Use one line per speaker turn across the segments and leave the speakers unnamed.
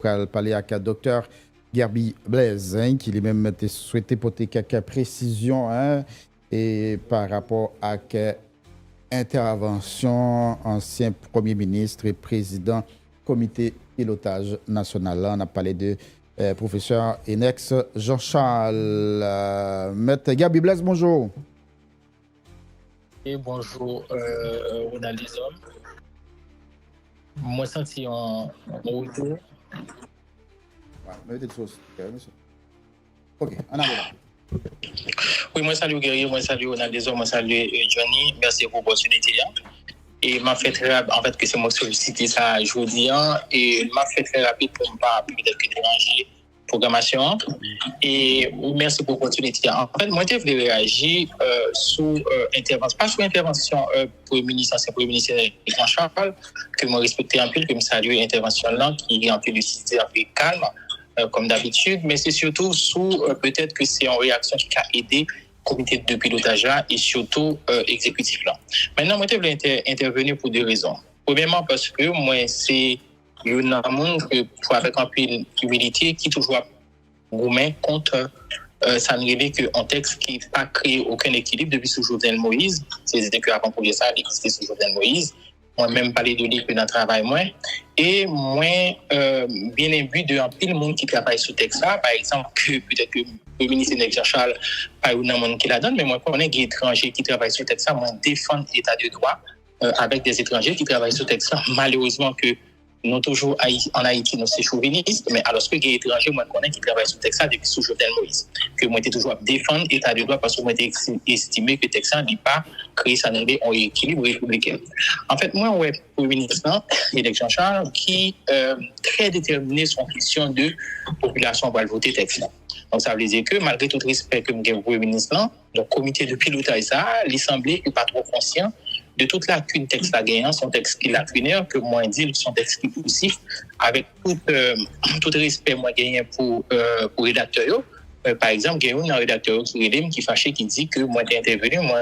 pour parler avec le docteur Gerby Blaise, qui lui-même souhaité porter quelques précisions et par rapport à l'intervention ancien Premier ministre et président comité pilotage national. Là, on a parlé de professeur Enex Jean-Charles. Maître Gerby Blaise, bonjour.
Et bonjour, Ronald Lizom. Moi, senti en retour.
Ok, on a là.
Oui, moi, salut Guerrier, moi, salut Ronald Lizom, moi, salut Johnny. Merci pour l'opportunité. Et m'a fait très rapide, en fait, que c'est moi qui sollicité ça aujourd'hui. Et m'a fait très rapide pour ne pas peut-être déranger programmation. Et merci pour l'opportunité. En fait, moi, je voulais réagir sous intervention, pas sous intervention pour le ministre, c'est pour le ministre Jean-Charles, que moi respecté un peu, que me salue l'intervention là, qui est un peu lucide, un peu calme, comme d'habitude, mais c'est surtout sous peut-être que c'est en réaction qui a aidé le comité de pilotage là et surtout exécutif là. Maintenant, moi, je voulais intervenir pour deux raisons. Premièrement, parce que moi, c'est un monde que, avec un peu d'humilité, qui toujours gourmet contre ça ne révèle qu'un texte qui n'a pas créé aucun équilibre depuis sous Jovenel Moïse. C'est-à-dire qu'avant pour ça, il existait sous Jovenel Moïse. Moi-même, parler de lui que dans le travail, moi. Et moi, bien imbu de un pile monde qui travaille sur ce texte-là. Par exemple, que peut-être que le ministre Jean-Charles, pas un monde qui la donne, mais moi, je connais des étrangers qui travaillent sur ce texte-là. Moi, défendre l'état de droit avec des étrangers qui travaillent sur ce texte-là. Malheureusement, que nous toujours en Haïti, nous sommes chauvinistes, mais alors que les étrangers, moi, je connais qui travaillent sur le texte depuis sous Jovenel Moïse. Que moi, j'étais toujours à défendre l'état de droit parce que moi, j'ai estimé que le texte n'a pas créé ça en équilibre républicain. En fait, moi, ouais, pour le ministre, Enex Jean-Charles, qui est très déterminé sur la question de population pour voter texte. Donc, ça veut dire que malgré tout respect que j'ai pour le ministre, le comité de pilotage, ça, l'Assemblée n'est pas trop conscient de toute lacune texte à gagnant, son texte qui est lacunaire, que moi dit, son texte qui est poussif, avec tout respect moi gagné pour rédacteur. Par exemple, il y a un rédacteur qui est fâché qui dit que moi j'ai intervenu, moi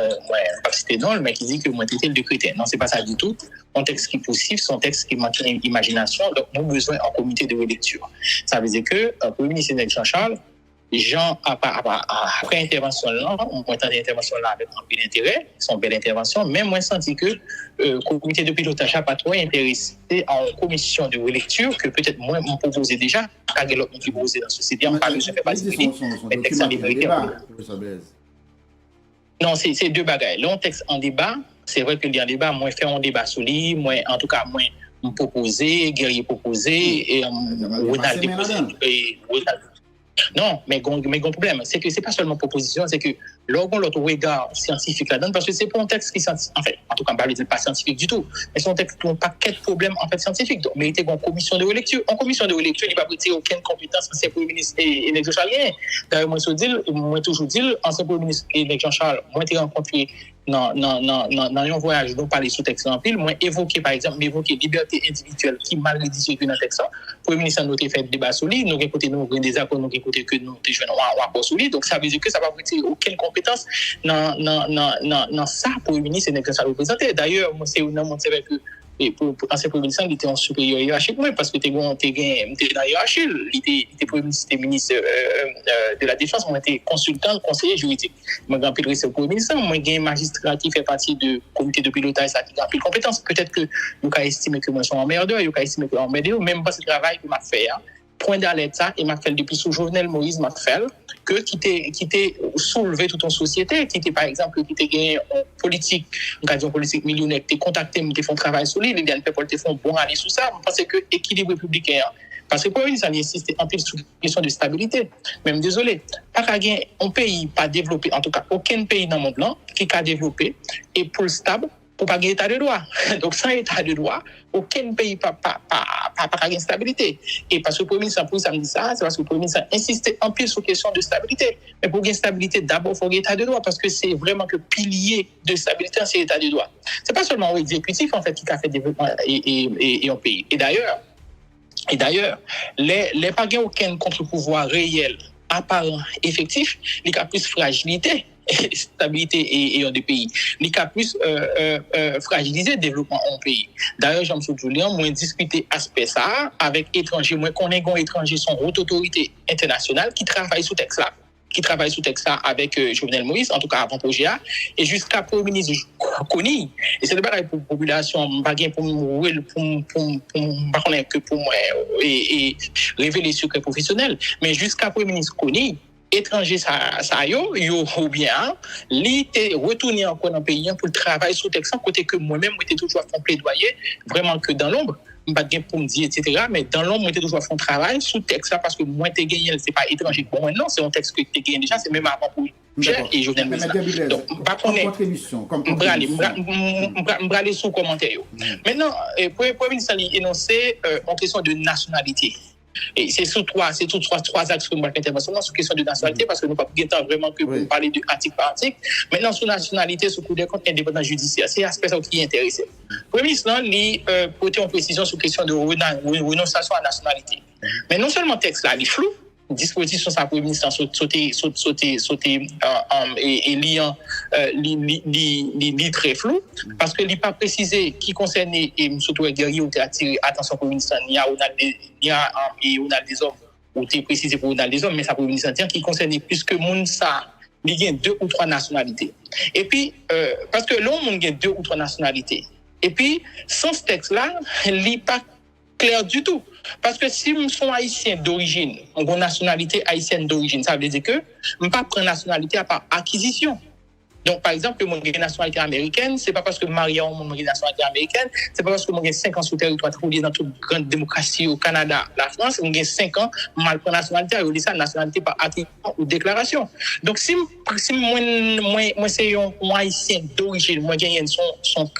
pas cité non, mais qui dit que moi j'étais le décrété. Non, c'est pas ça du tout. Son texte qui est poussif, son texte qui manque d'imagination, donc nous avons besoin en comité de relecture. Ça veut dire que pour le ministre Jean-Charles, Jean, après intervention là, on entend l'intervention là avec un peu d'intérêt, son belle intervention, mais moi, je senti que le comité de pilotage n'a pas trop intéressé en commission de relecture, que peut-être moi, on proposait déjà, car il y a l'autre qui proposait dans la société, on parle de ce fait pas mais texte en débat. Non, c'est deux bagailles. Le texte en débat, c'est vrai qu'il y a un débat, moi, faire un débat sur lui, moi, en tout cas, moi, me proposer, Guerrier proposer, et Ronald déposer, et Ronald. Non, mais le problème, c'est que ce n'est pas seulement proposition, c'est que l'autre regard scientifique là-dedans, parce que c'est pas un texte qui est scientifique, en fait, en tout cas, on ne pas scientifique du tout, mais c'est un texte qui n'a pas quel problème en fait scientifique. Donc, mérité une commission de relecture. En commission de relecture, il n'a pas prêté aucune compétence ancien Premier ministre Enex Jean-Charles. D'ailleurs, moi, toujours dit, ancien Premier ministre Enex Jean-Charles, moi, j'ai rencontré dans un voyage, nous parler sous texte en pile, moi, évoquer, par exemple, liberté individuelle qui mal rédigée dans le texte. Le Premier ministre a noté fait débat sur lui, nous écoutez, nous avons des accords, nous écoutez que nous avons un rapport sur lui, donc ça veut dire que ça va prêter aucune compétence dans ça pour le ministre Enex Jean-Charles représenter. D'ailleurs, moi, c'est vrai que et pour ancien premier ministre, il était en supérieur hiérarchique, parce que tu es dans la hiérarchie, il était premier ministre de la Défense, moi, j'étais consultant, conseiller juridique. Moi, j'ai pris le premier ministre, moi, j'ai un magistrat qui fait partie du comité de pilotage, ça qui a pris compétence. Peut-être que vous avez estimé que moi, je suis emmerdeur, vous avez estimé que je suis emmerdeur, même pas ce travail que m'a fait. Point d'alerte, ça, et m'a fait depuis sous Jovenel Moïse, m'a fait que qui était soulevé toute une société, qui était par exemple, qui était gagné en politique, une politique millionnaire, qui était contacté, qui fait un travail sur lui, les people qui font bon aller sous ça, je pense que équilibre républicain. Parce que pour eux, ça insiste en plus sur une question de stabilité. Même désolé, pas un pays pas développé, en tout cas aucun pays dans le monde là, qui a développé et pour le stable, pour pas gagner état de droit. Donc sans état de droit, aucun pays pas gagner stabilité. Et parce que le Premier ministre ça me dit ça, c'est parce que le Premier ministre insiste en plus sur la question de stabilité. Mais pour gagner stabilité, d'abord il faut gagner état de droit parce que c'est vraiment que pilier de stabilité, c'est l'état de droit. C'est pas seulement l'exécutif en fait qui a fait développement et un pays. Et d'ailleurs, les pas aucun contre-pouvoir réel apparent effectif, il y a plus fragilité stabilité et des pays. Il y a plus fragiliser le développement en pays. D'ailleurs, Jean-Michel Julien, moi discuté aspect ça avec étrangers, moi connais qu'on étrangers sont haute autorité internationale qui travaillent sous texte là. Qui travaille sous texte avec Jovenel Moïse, en tout cas avant projet A, et jusqu'à Premier ministre Kony. Et c'est le bagage pour la population, pas pour moi, et révéler secret professionnel, mais jusqu'à Premier ministre Kony, étranger ça yo ou bien li te retourner encore dans le pays pour travailler sous texte côté que moi-même j'étais toujours fait plaidoyer vraiment que dans l'ombre pas de pour me dire etc mais dans l'ombre j'étais toujours fait travail sous texte parce que moi t'es gagné c'est pas étranger pour moi non c'est un texte que t'es gagné déjà c'est même avant pour et je viens de donc pas
contribution comme
m'braler sous commentaire maintenant pour ministre énoncer en question de nationalité. Et c'est sous trois axes que nous avons intervention sur question de nationalité, parce que nous n'avons pas vraiment que pour parler de article par article. Maintenant, sur nationalité, sur le coup des comptes indépendance judiciaire, c'est l'aspect qui est intéressé. Le Premier ministre, il porte en précision sur question de renonciation à la nationalité. Mais non seulement le texte là, il est flou, disposition ça pour le ministre sauter et liant li très flou parce que il pas précisé qui concerne et surtout guerrier ou attirer attention pour le ministre il y a des hommes ou t'es précisé pour des hommes mais ça pour le ministre qui concerne plus que monde ça il y a 2 ou 3 nationalités et puis parce que l'homme il y a 2 ou 3 nationalités et puis sans ce texte là il pas clair du tout. Parce que si nous sommes haïtiens d'origine, on a une nationalité haïtienne d'origine, ça veut dire que je ne peux pas prendre nationalité à part acquisition. Donc, par exemple, mon nationalité américaine, c'est pas parce que Maria a une nationalité américaine, c'est pas parce que j'ai 5 ans sur le territoire dans toute grande démocratie au Canada, la France, j'ai 5 ans, mal pour nationalité, on dit ça, nationalité par acquisition ou déclaration. Donc, si moi, c'est un haïtien d'origine, moi, j'ai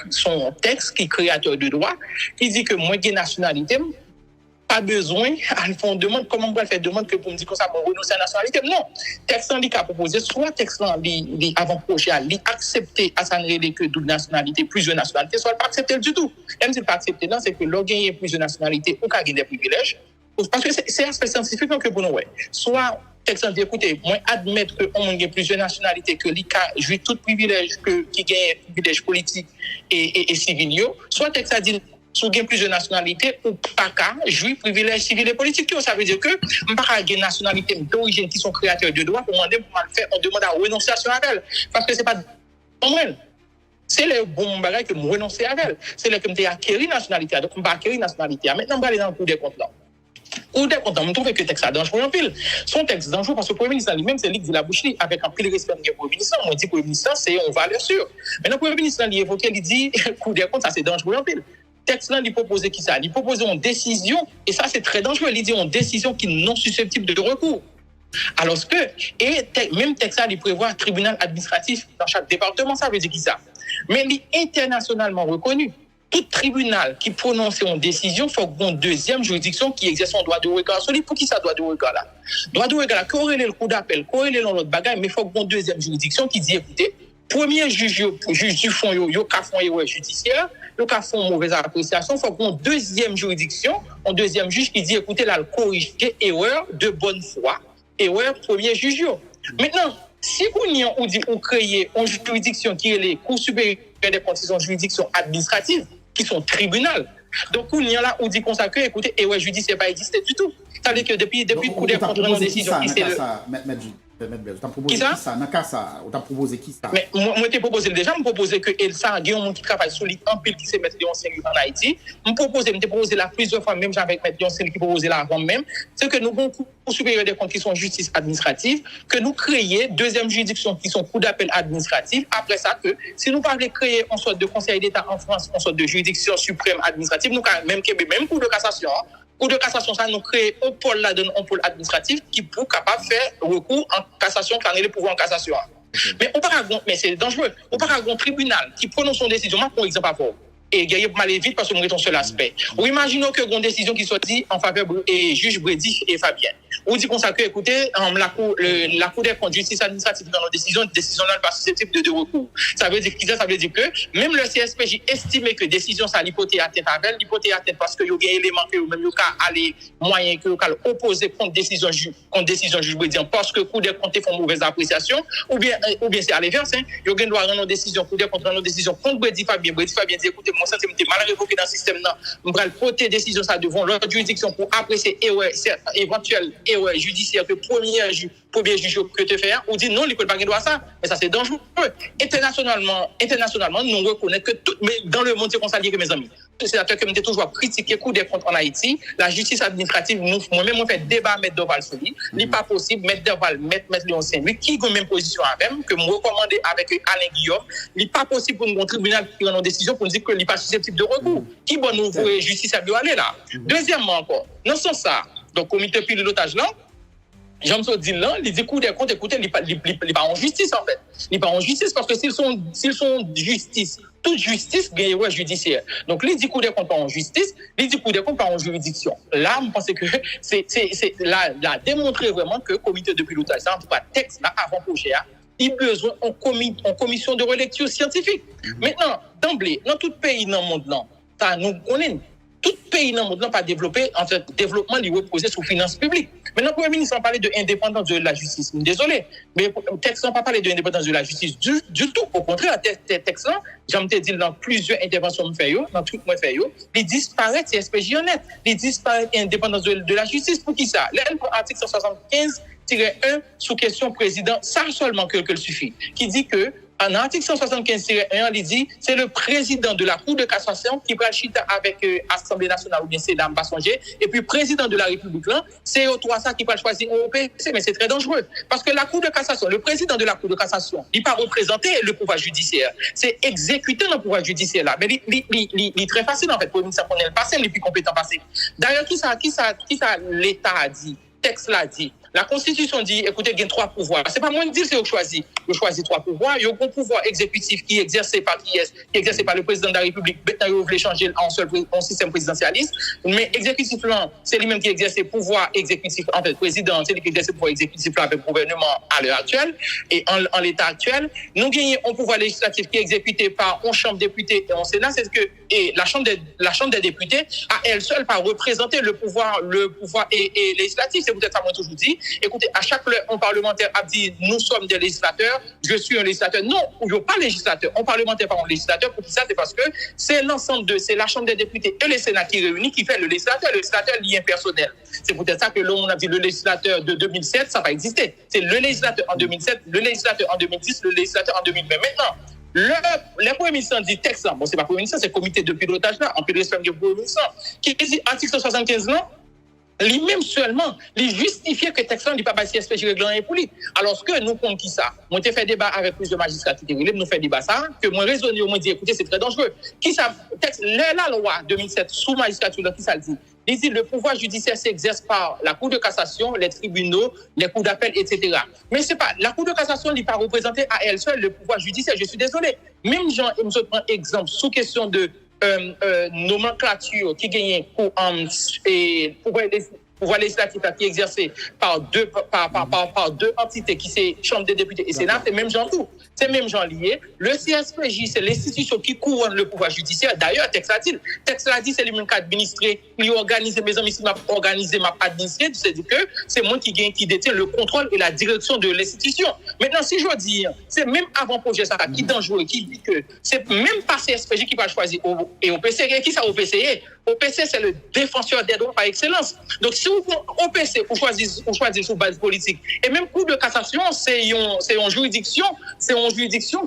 son texte qui est créateur de droit, qui dit que moi, j'ai nationalité, pas besoin, à fond demande comment on va faire demande que pour me dire que ça va renoncer à la nationalité. Non, texte qui a proposé, soit texte avant projet, il accepter à ça que double nationalité, plusieurs nationalités, soit pas accepter du tout. Même si pas accepter, c'est que l'on gagne plusieurs nationalités ou qu'à gagner des privilèges. Parce que c'est un aspect scientifique que pour nous, soit texte dit, écoutez, moi admettre qu'on gagne plusieurs nationalités, que l'ICA jouit tout privilège, qui gagne privilège politique et civil, soit texte a dit, sous plusieurs nationalités ou pas qu'à jouir privilèges civils et politiques. Ça veut dire que on pas qu'à des nationalités d'origine qui sont créateurs de droits pour demander pour le faire, on demande à renonciation à elle. Parce que c'est pas comme elle. C'est le bon bagage que nous renoncer à elle. C'est le que nous acquérir nationalité. Donc on va acquérir nationalité. Maintenant on va aller dans le coup des comptes là. Ou des comptes, on trouve que le texte est dangereux en pile. Son texte dangereux parce que le Premier ministre lui-même, c'est lui qui dit la bouche avec un pile respect pour le Premier ministre. On dit que le Premier ministre, c'est une valeur sûre. Maintenant, le Premier ministre, il évoque, il dit, coup des comptes, ça c'est dangereux en pile. Texte là, il proposait qui ça? Il proposait une décision, et ça c'est très dangereux, il dit une décision qui est non susceptible de recours. Alors que, même texte là, il prévoit un tribunal administratif dans chaque département, ça veut dire qui ça? Mais il est internationalement reconnu. Tout tribunal qui prononce une décision, il faut qu'il y ait une deuxième juridiction qui exerce son droit de regard. Pour qui ça droit de regard là? Droit de regard là, corrélé le coup d'appel, corrélé l'autre bagaille, mais il faut qu'il y ait une deuxième juridiction qui dit, écoutez, premier juge du fond, il y a un fonds judiciaire, il y a une mauvaise appréciation, il faut qu'il y ait une deuxième juridiction, un deuxième juge qui dit, écoutez, là, corriger erreur de bonne foi, erreur premier juge. Maintenant, si vous créez une juridiction qui est les cours supérieurs des comptes, qui sont juridictions administratives, qui sont tribunal, donc on y a là, on dit consacré, écoutez, erreur judiciaire pas existé du tout. Ça veut dire que depuis le coup des comptes, une décision qui c'est le...
T'as proposé qui ça? Dans cas ça, t'as proposé qui ça?
Mais moi t'ai proposé déjà, me proposer que Elsa, il y a un monde qui travaille sur lui en pile qui s'est mettre en Haïti. Me proposer là plusieurs fois même j'avais mettre Lionel qui proposé là avant même, c'est que nous avons cours supérieur des comptes qui sont justice administrative, que nous créer deuxième juridiction qui sont cours d'appel administratif. Après ça que si nous parlons créer une sorte de conseil d'État en France, une sorte de juridiction suprême administrative, nous même cour de cassation. Cour de cassation, ça nous crée un pôle là-dedans, un pôle administratif qui pour capable de faire recours en cassation, quand il est pouvoir en cassation. Mais mais c'est dangereux. On parle d'un tribunal qui prononce une décision, pour exemple, avant. Et il y a mal vite parce qu'on est ton seul aspect. Ou imaginons que une décision qui soit dite en faveur de juge Brady et Fabien. ou dit qu'on s'accueille, écoutez, la Cour des comptes de justice administrative dans nos décisions n'est pas susceptible de recours. Ça veut dire que même le CSPJ estimait que décision ça l'hypothèse atteinte parce que il y a des éléments que même il aller moyen que opposer contre décision juge parce que Cour des comptes font mauvaise appréciation ou bien c'est à l'inverse, il y a droit rendre décision Cour des comptes rendre décision contre Brady Fabien dit écoutez mon sentiment était mal révoqué dans le système là, on va porter décision ça devant l'autre juridiction pour apprécier éventuelle erreur judiciaire que premier juge que te faire ou dit non il peut pas droit ça, mais ça c'est dangereux. Internationalement nous reconnaissons que tout mais dans le monde c'est comme ça que mes amis sénateur qui toujours critiqué Cour des comptes en Haïti, la justice administrative, moi-même, on fait débat mettre Dorval sur lui. Il n'est pas possible mettre Dorval, mettre Léon Saint-Louis, qui a la même position avec que me recommander avec Alain Guillaume. Il n'est pas possible pour un tribunal qui prend une décision pour dire que il n'est pas susceptible de recours. Qui va nous voir justice à aller là? Deuxièmement encore, dans ce sens ça, donc comité pilotage là, Jean-Michel dit là, il dit Cour des comptes, écoutez, il n'est pas en justice en fait. Il n'est pas en justice parce que s'ils sont justice, toute justice gagne ouais judiciaire. Donc il dit Cour des comptes pas en justice, il dit Cour des comptes pas en juridiction. Là, je pense que c'est là démontrer vraiment que comité de pilotage, en tout cas texte là avant projet, il a besoin en commission de relecture scientifique. Maintenant, d'emblée, dans tout pays dans le monde là, ça nous connaît. Tout pays dans le monde n'a pas développé, en fait, développement il reposait sur finances publiques. Maintenant, le Premier ministre a parlé de indépendance de la justice. Désolé, mais le texte n'a pas parlé de indépendance de la justice du tout. Au contraire, le texte là, j'aime te dire dans plusieurs interventions dans tout moi fait il disparaît CSPJ honnête, il disparaît indépendance de la justice. Pour qui ça? L'article 175-1 sous question président, ça seulement que suffit, qui dit que en article 175-1, il dit c'est le président de la Cour de cassation qui va chita avec l'Assemblée nationale ou bien c'est Dame Bassonger et puis président de la République là, c'est au trois ça qui va choisir au PC, mais c'est très dangereux parce que la Cour de cassation, le président de la Cour de cassation, il pas représenter le pouvoir judiciaire, c'est exécuter le pouvoir judiciaire là, mais il très facile en fait pour ministre connaît le passé, les plus compétents passé. D'ailleurs qui ça l'État a dit, texte l'a dit. La Constitution dit, écoutez, il y a 3 pouvoirs. C'est pas moi qui dis, c'est vous choisissez. Vous choisissez 3 pouvoirs. Il y a un pouvoir exécutif qui est exercé par le président de la République. Maintenant, vous voulez changer en système présidentialiste. Mais exécutif, c'est lui-même qui exerce le pouvoir exécutif. En fait, le président, c'est lui qui exerce le pouvoir exécutif avec le gouvernement à l'heure actuelle et en l'état actuel. Nous gagnons un pouvoir législatif qui est exécuté par une chambre des députés et un Sénat. C'est que la chambre des députés, à elle seule, pas représenter le pouvoir et législatif. C'est peut-être ça, moi, toujours dit. Écoutez, à chaque fois, un parlementaire a dit nous sommes des législateurs, je suis un législateur. Non, on n'est pas législateur. Un parlementaire, pas un législateur. Pour ça, c'est parce que c'est c'est la Chambre des députés et le Sénat qui réunit qui fait le législateur. Le législateur lié impersonnel. C'est peut-être ça que l'on a dit le législateur de 2007, ça va exister. C'est le législateur en 2007, le législateur en 2010, le législateur en 2020. Maintenant, le Premier ministre dit texte là, bon, c'est pas Premier ministre, c'est le comité de pilotage là, en plus de respect du Premier ministre, qui dit article 175 là. Lui-même seulement, il justifiait que le texte n'est pas basé sur le règlement pour lui. Alors que nous, comme qui ça, on a fait débat avec plusieurs magistrats qui étaient nous fait débat ça, que moi raisonné, on dit écoutez, c'est très dangereux. Qui ça, texte, la loi 2007 sous magistrature, qui ça dit? Il dit le pouvoir judiciaire s'exerce par la Cour de cassation, les tribunaux, les cours d'appel, etc. Mais c'est pas, la Cour de cassation n'est pas représentée à elle seule le pouvoir judiciaire. Je suis désolé. Même Jean, il me prend exemple sous question de nomenclature qui gagne pour pouvoir législatif qui est exercé par deux entités qui c'est Chambre des députés et Sénat, c'est même genre tout. C'est même genre lié. Le CSPJ, c'est l'institution qui couronne le pouvoir judiciaire. D'ailleurs, texte l'a dit, c'est lui-même qui administré, qui organise mes amis, m'a organisé, m'a administré, c'est-à-dire que c'est moi qui détient le contrôle et la direction de l'institution. Maintenant, si je dis, c'est même avant projet ça qui est dangereux, qui dit que c'est même pas CSPJ qui va choisir et au PC, qui ça au PCE? Au PC, c'est le défenseur des droits par excellence. Donc, si vous au PC, vous choisissez sur base politique. Et même Cour de cassation, c'est une juridiction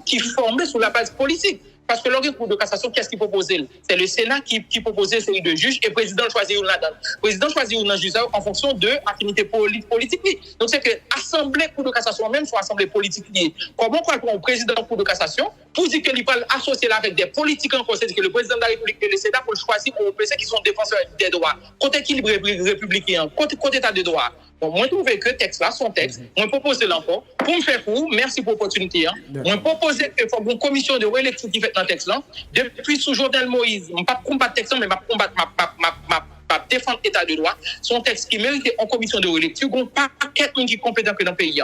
qui est formée sur la base politique. Parce que lors du Cour de cassation, qu'est-ce qu'il proposait? C'est le Sénat qui proposait une série de juges et le président choisit une là-dedans. Le président choisit une juge en fonction de l'affinité politique. Donc, c'est que l'Assemblée Cour de cassation même soit assemblée politique liée. Comment croire qu'on président de la Cour de cassation pour dire qu'il peut associer là avec des politiques en conseil, que le président de la République et le Sénat pour choisir pour PC qui sont défenseurs des droits, côté équilibre républicain, côté état de droit. Bon, moi, je trouve que texte là, son texte, moi, propose l'encore. Pour me faire court, merci pour l'opportunité. Moi, propose qu'il faut une commission de relecture qui fait dans le texte là. Depuis sous Jovenel Moïse, je ne pas combattre texte, mais je combattre pas défendre l'état de droit, son texte qui mérite en commission de relecture, on pas paquet de monde qui est compétent que dans le pays.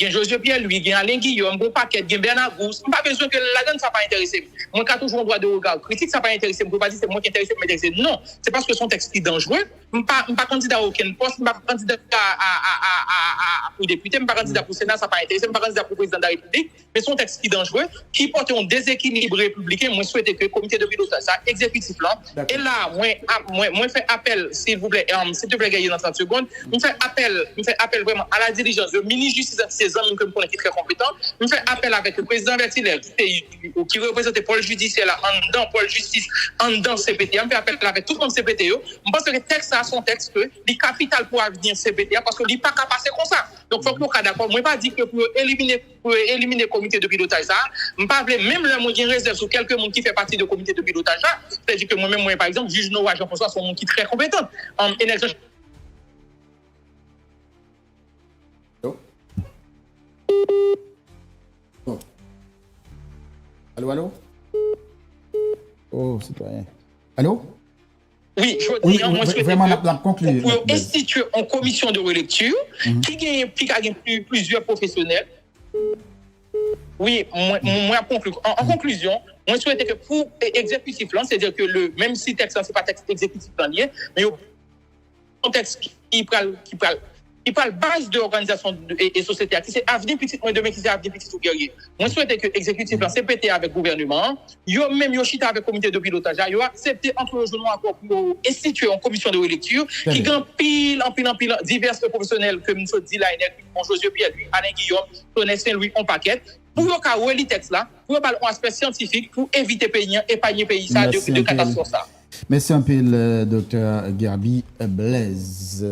Il y a José Pierre, lui, il y a Alain Guillaume, il y a un paquet, il y a Bernard Gousse. Je n'ai pas besoin que la donne, ça n'a pas intéressé. Moi, quand toujours un droit de regard critique, ça n'a pas intéressé. Je ne peux pas dire que c'est moi qui intéressé, mais m'intéresser. Non, c'est parce que son texte est dangereux. Je ne suis pas candidat à aucun poste, je ne suis pas candidat pour député, je ne suis pas candidat pour Sénat, ça n'a pas intéressé, je ne suis pas candidat pour président de la République. Mais son texte est dangereux, qui porte un déséquilibre républicain. Moi, je souhaite que le comité de pilotage, ça exécutif là. Et là, moi, je fais appel, s'il vous plaît, gagner dans 30 secondes, je fais appel vraiment à la diligence de ministre de justice, ces hommes que je connais qui est très compétent. Je fais appel avec le président Vertilaire, qui représente le pôle judiciaire là, en dedans, pôle justice, en dedans CPTA. Je fais appel avec tout le monde CPTA. Je pense que le texte a son texte que les capital pour avenir CPTA parce que il n'est pas capable de passer comme ça. Donc, il faut que nous soyons d'accord. Moi, je ne pas dire que pour éliminer le comité de pilotage, je ne pas même le monde qui réserve sur quelques monde qui fait partie du comité de pilotage. C'est-à-dire que moi-même, par exemple, juge Noah Jean-François, sont monde qui est très compétent. En élection.
Allô? Oh, citoyen. Allô?
Oui, je veux dire, moi, je
vraiment, la conclure.
Pour instituer en commission de relecture, qui a plusieurs professionnels. Oui, moi, en conclusion, moi, je souhaite que pour exécutif, c'est-à-dire que même si texte, ce n'est pas texte exécutif lié, mais un texte qui parle base de l'organisation et société, qui c'est avenir petit, moi demain qui c'est avenir petit ou guerrier. Moi je souhaite que l'exécutif là CPT avec le gouvernement, yo chita avec le comité de pilotage, yo accepté entre les accord pour instituer une commission de relecture qui gagne pile divers professionnels que nous dit là, José Pierre, Alain Guillaume, Tonnet Saint-Louis, on paquet. Pour le cas où le texte là, pour parler un aspect scientifique, pour éviter pays, épargner pays ça de catastrophe ça.
Merci un peu le docteur Gerby Blaise.